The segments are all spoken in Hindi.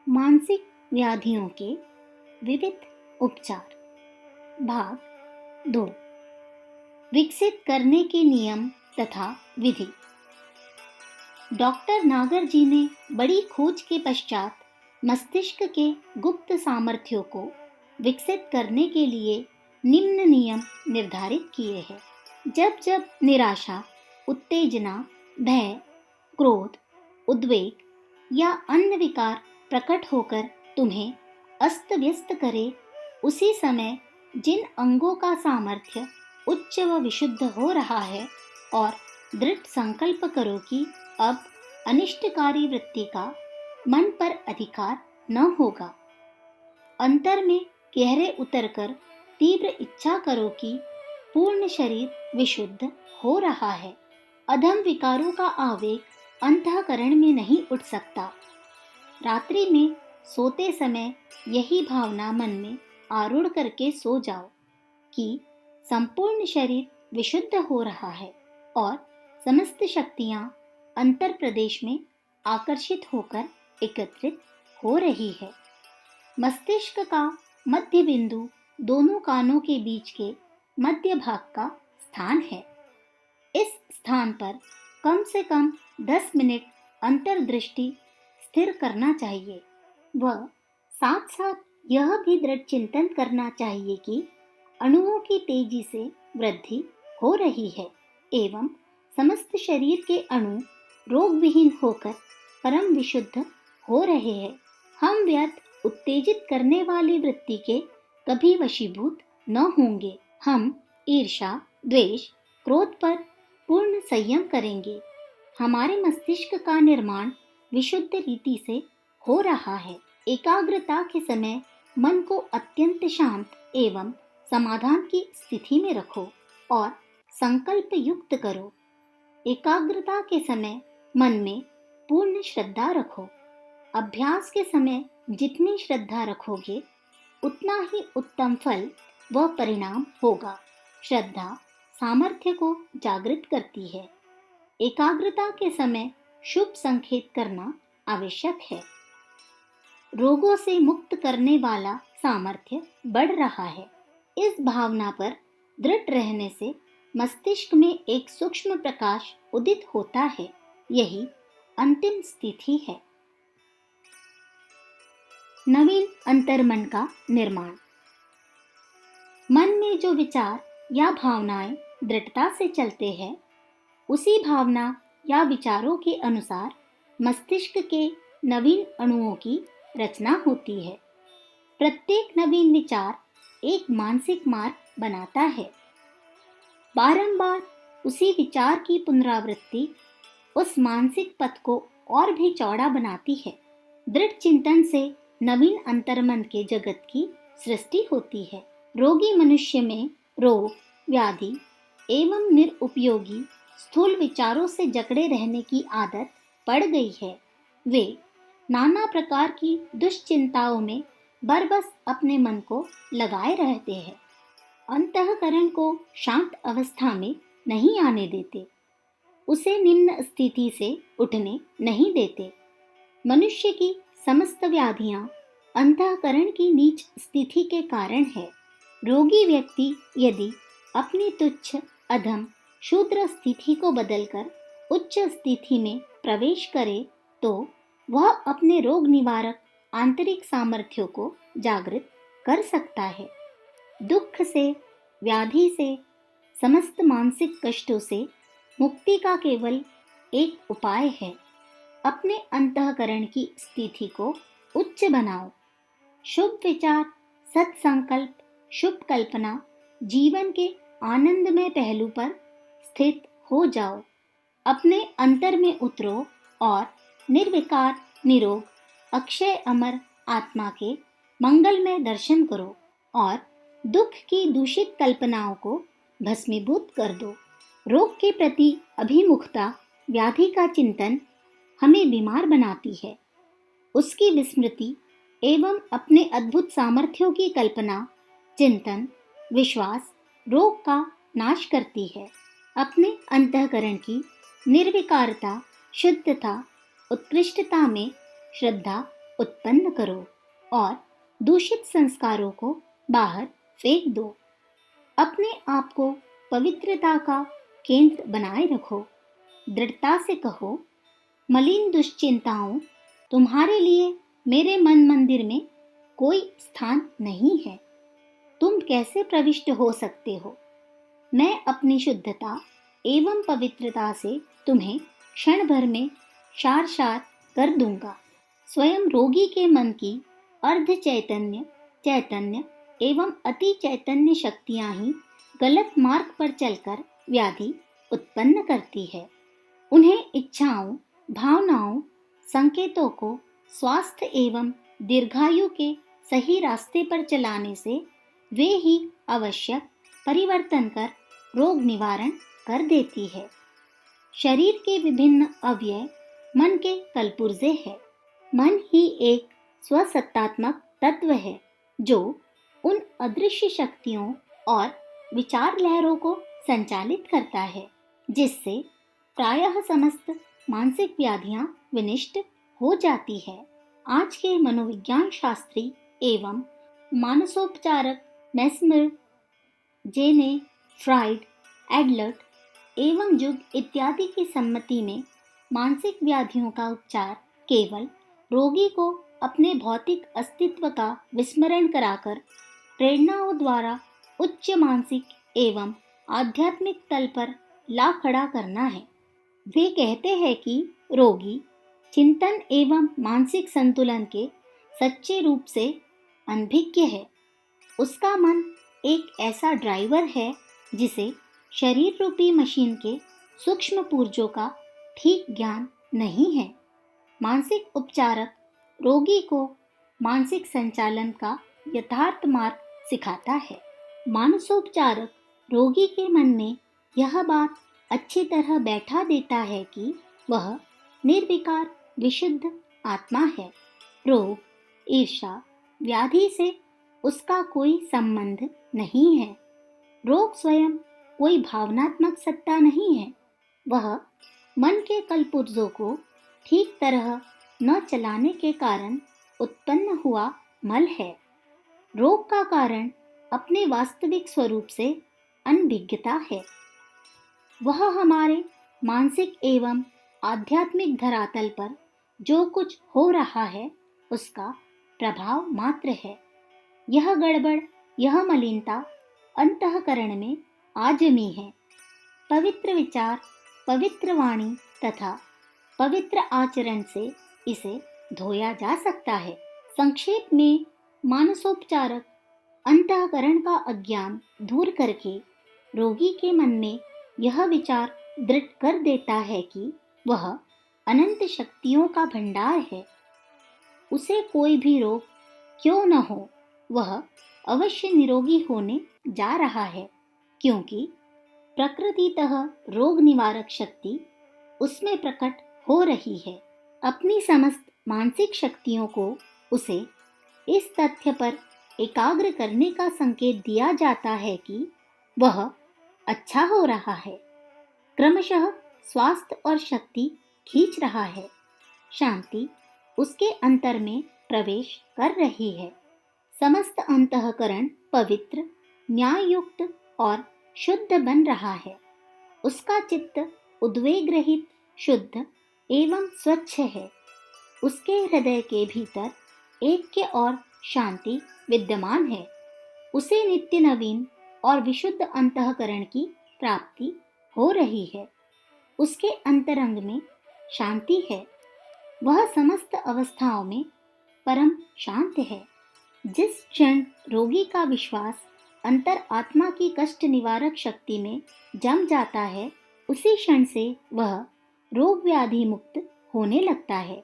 मानसिक व्याधियों के विविध उपचार, भाग 2। विकसित करने के नियम तथा विधि। डॉक्टर नागर जी ने बड़ी खोज के पश्चात मस्तिष्क के गुप्त सामर्थ्यों को विकसित करने के लिए निम्न नियम निर्धारित किए हैं। जब जब निराशा, उत्तेजना, भय, क्रोध, उद्वेग या अन्य विकार प्रकट होकर तुम्हें अस्त व्यस्त करे, उसी समय जिन अंगों का सामर्थ्य उच्च व विशुद्ध हो रहा है और दृढ़ संकल्प करो कि अब अनिष्टकारी वृत्ति का मन पर अधिकार न होगा। अंतर में गहरे उतरकर तीव्र इच्छा करो कि पूर्ण शरीर विशुद्ध हो रहा है। अधम विकारों का आवेग अंतःकरण में नहीं उठ सकता। रात्रि में सोते समय यही भावना मन में आरूढ़ करके सो जाओ कि संपूर्ण शरीर विशुद्ध हो रहा है और समस्त शक्तियां अंतर प्रदेश में आकर्षित होकर एकत्रित हो रही है। मस्तिष्क का मध्य बिंदु दोनों कानों के बीच के मध्य भाग का स्थान है। इस स्थान पर कम से कम 10 मिनट अंतर्दृष्टि स्थिर करना चाहिए व साथ साथ यह भी दृढ़ चिंतन करना चाहिए कि अणुओं की तेजी से वृद्धि हो रही है एवं समस्त शरीर के अणु रोग विहीन होकर परम विशुद्ध हो रहे हैं। हम व्यर्थ उत्तेजित करने वाली वृत्ति के कभी वशीभूत न होंगे। हम ईर्ष्या, द्वेष, क्रोध पर पूर्ण संयम करेंगे। हमारे मस्तिष्क का निर्माण विशुद्ध रीति से हो रहा है। एकाग्रता के समय मन को अत्यंत शांत एवं समाधान की स्थिति में रखो और संकल्प युक्त करो। एकाग्रता के समय मन में पूर्ण श्रद्धा रखो। अभ्यास के समय जितनी श्रद्धा रखोगे उतना ही उत्तम फल व परिणाम होगा। श्रद्धा सामर्थ्य को जागृत करती है। एकाग्रता के समय शुभ संकेत करना आवश्यक है। रोगों से मुक्त करने वाला सामर्थ्य बढ़ रहा है। इस भावना पर दृढ़ रहने से मस्तिष्क में एक सूक्ष्म प्रकाश उदित होता है। यही अंतिम स्थिति है। नवीन अंतर्मन का निर्माण। मन में जो विचार या भावनाएं दृढ़ता से चलते हैं, उसी भावना या विचारों के अनुसार मस्तिष्क के नवीन अणुओं की रचना होती है। प्रत्येक नवीन विचार एक मानसिक मार्ग बनाता है। बारंबार उसी विचार की पुनरावृत्ति उस मानसिक पथ को और भी चौड़ा बनाती है। दृढ़ चिंतन से नवीन अंतर्मन के जगत की सृष्टि होती है। रोगी मनुष्य में रोग, व्याधि एवं निरुपयोगी स्थूल विचारों से जकड़े रहने की आदत पड़ गई है। वे नाना प्रकार की दुश्चिंताओं में बरबस अपने मन को लगाए रहते हैं। अंतःकरण को शांत अवस्था में नहीं आने देते, उसे निम्न स्थिति से उठने नहीं देते। मनुष्य की समस्त व्याधियां अंतःकरण की नीच स्थिति के कारण है। रोगी व्यक्ति यदि अपनी तुच्छ, अधम, शूद्र स्थिति को बदलकर उच्च स्थिति में प्रवेश करे तो वह अपने रोग निवारक आंतरिक सामर्थ्यों को जागृत कर सकता है। दुख से, व्याधि से, समस्त मानसिक कष्टों से मुक्ति का केवल एक उपाय है। अपने अंतःकरण की स्थिति को उच्च बनाओ। शुभ विचार, सत्संकल्प, शुभ कल्पना, जीवन के आनंदमय पहलू पर स्थित हो जाओ। अपने अंतर में उतरो और निर्विकार, निरोग, अक्षय अमर आत्मा के मंगलमय दर्शन करो और दुख की दूषित कल्पनाओं को भस्मीभूत कर दो। रोग के प्रति अभिमुखता, व्याधि का चिंतन हमें बीमार बनाती है। उसकी विस्मृति एवं अपने अद्भुत सामर्थ्यों की कल्पना, चिंतन, विश्वास रोग का नाश करती है। अपने अंतःकरण की निर्विकारता, शुद्धता, उत्कृष्टता में श्रद्धा उत्पन्न करो और दूषित संस्कारों को बाहर फेंक दो। अपने आप को पवित्रता का केंद्र बनाए रखो। दृढ़ता से कहो, मलिन दुश्चिंताओं, तुम्हारे लिए मेरे मन मंदिर में कोई स्थान नहीं है। तुम कैसे प्रविष्ट हो सकते हो? मैं अपनी शुद्धता एवं पवित्रता से तुम्हें क्षण भर में शार शार कर दूंगा। स्वयं रोगी के मन की अर्ध चैतन्य, चैतन्य एवं अति चैतन्य शक्तियां ही गलत मार्ग पर चलकर व्याधि उत्पन्न करती है। उन्हें इच्छाओं, भावनाओं, संकेतों को स्वास्थ्य एवं दीर्घायु के सही रास्ते पर चलाने से वे ही आवश्यक परिवर्तन कर रोग निवारण कर देती है। शरीर के विभिन्न अवयव मन के कलपुर्जे है। मन ही एक स्वसत्तात्मक तत्व है जो उन अदृश्य शक्तियों और विचार लहरों को संचालित करता है, जिससे प्रायः समस्त मानसिक व्याधियां विनिष्ट हो जाती है। आज के मनोविज्ञान शास्त्री एवं मानसोपचारक मेस्मर, जेने, फ्राइड, एडलर्ट एवं जुग इत्यादि की सम्मति में मानसिक व्याधियों का उपचार केवल रोगी को अपने भौतिक अस्तित्व का विस्मरण कराकर प्रेरणाओं द्वारा उच्च मानसिक एवं आध्यात्मिक तल पर ला खड़ा करना है। वे कहते हैं कि रोगी चिंतन एवं मानसिक संतुलन के सच्चे रूप से अनभिज्ञ है। उसका मन एक ऐसा ड्राइवर है जिसे शरीर रूपी मशीन के सूक्ष्म पुर्जों का ठीक ज्ञान नहीं है। मानसिक उपचारक रोगी को मानसिक संचालन का यथार्थ मार्ग सिखाता है। मानसोपचारक रोगी के मन में यह बात अच्छी तरह बैठा देता है कि वह निर्विकार विशुद्ध आत्मा है। रोग, ईर्ष्या, व्याधि से उसका कोई संबंध नहीं है। रोग स्वयं कोई भावनात्मक सत्ता नहीं है। वह मन के कलपुर्जों को ठीक तरह न चलाने के कारण उत्पन्न हुआ मल है। रोग का कारण अपने वास्तविक स्वरूप से अनभिज्ञता है। वह हमारे मानसिक एवं आध्यात्मिक धरातल पर जो कुछ हो रहा है उसका प्रभाव मात्र है। यह गड़बड़, यह मलिनता अंतःकरण में आजमी है। पवित्र विचार, पवित्र वाणी तथा पवित्र आचरण से इसे धोया जा सकता है। संक्षेप में, मानसोपचारक अंतःकरण का अज्ञान दूर करके रोगी के मन में यह विचार दृढ़ कर देता है कि वह अनंत शक्तियों का भंडार है। उसे कोई भी रोग क्यों न हो, वह अवश्य निरोगी होने जा रहा है, क्योंकि प्रकृतितः रोग निवारक शक्ति उसमें प्रकट हो रही है। अपनी समस्त मानसिक शक्तियों को उसे इस तथ्य पर एकाग्र करने का संकेत दिया जाता है कि वह अच्छा हो रहा है। क्रमशः स्वास्थ्य और शक्ति खींच रहा है। शांति उसके अंतर में प्रवेश कर रही है। समस्त अंतःकरण पवित्र, न्याययुक्त और शुद्ध बन रहा है। उसका चित्त उद्वेग रहित, शुद्ध एवं स्वच्छ है। उसके हृदय के भीतर ऐक्य और शांति विद्यमान है। उसे नित्य नवीन और विशुद्ध अंतःकरण की प्राप्ति हो रही है। उसके अंतरंग में शांति है। वह समस्त अवस्थाओं में परम शांत है। जिस क्षण रोगी का विश्वास अंतर आत्मा की कष्ट निवारक शक्ति में जम जाता है, उसी क्षण से वह रोग व्याधि मुक्त होने लगता है।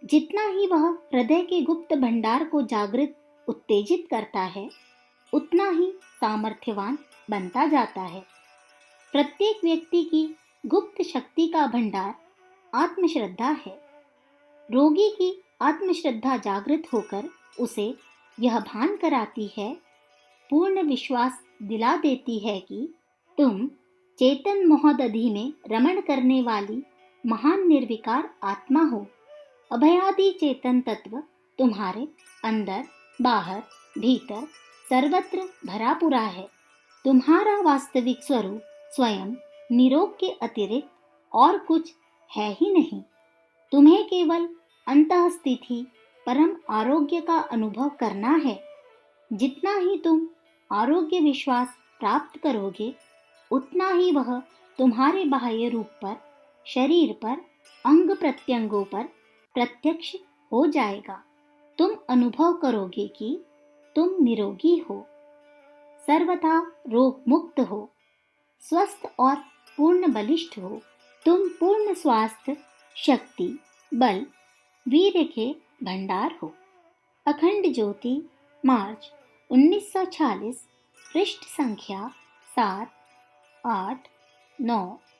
जितना ही वह हृदय के गुप्त भंडार को जागृत, उत्तेजित करता है, उतना ही सामर्थ्यवान बनता जाता है। प्रत्येक व्यक्ति की गुप्त शक्ति का भंडार आत्मश्रद्धा है। रोगी की आत्मश्रद्धा जागृत होकर उसे यह भान कराती है, पूर्ण विश्वास दिला देती है कि तुम चेतन महोदधि में रमण करने वाली महान निर्विकार आत्मा हो। अभयादि चेतन तत्व तुम्हारे अंदर, बाहर, भीतर सर्वत्र भरा पूरा है। तुम्हारा वास्तविक स्वरूप स्वयं निरोग के अतिरिक्त और कुछ है ही नहीं। तुम्हें केवल अंतःस्थिति परम आरोग्य का अनुभव करना है। जितना ही तुम आरोग्य विश्वास प्राप्त करोगे, उतना ही वह तुम्हारे बाह्य रूप पर, शरीर पर, अंग प्रत्यंगों पर प्रत्यक्ष हो जाएगा। तुम अनुभव करोगे कि तुम निरोगी हो, सर्वथा रोग मुक्त हो, स्वस्थ और पूर्ण बलिष्ठ हो। तुम पूर्ण स्वास्थ्य, शक्ति, बल, वीर्य के भंडार हो। अखंड ज्योति, मार्च 1946, पृष्ठ संख्या 7, 8, 9।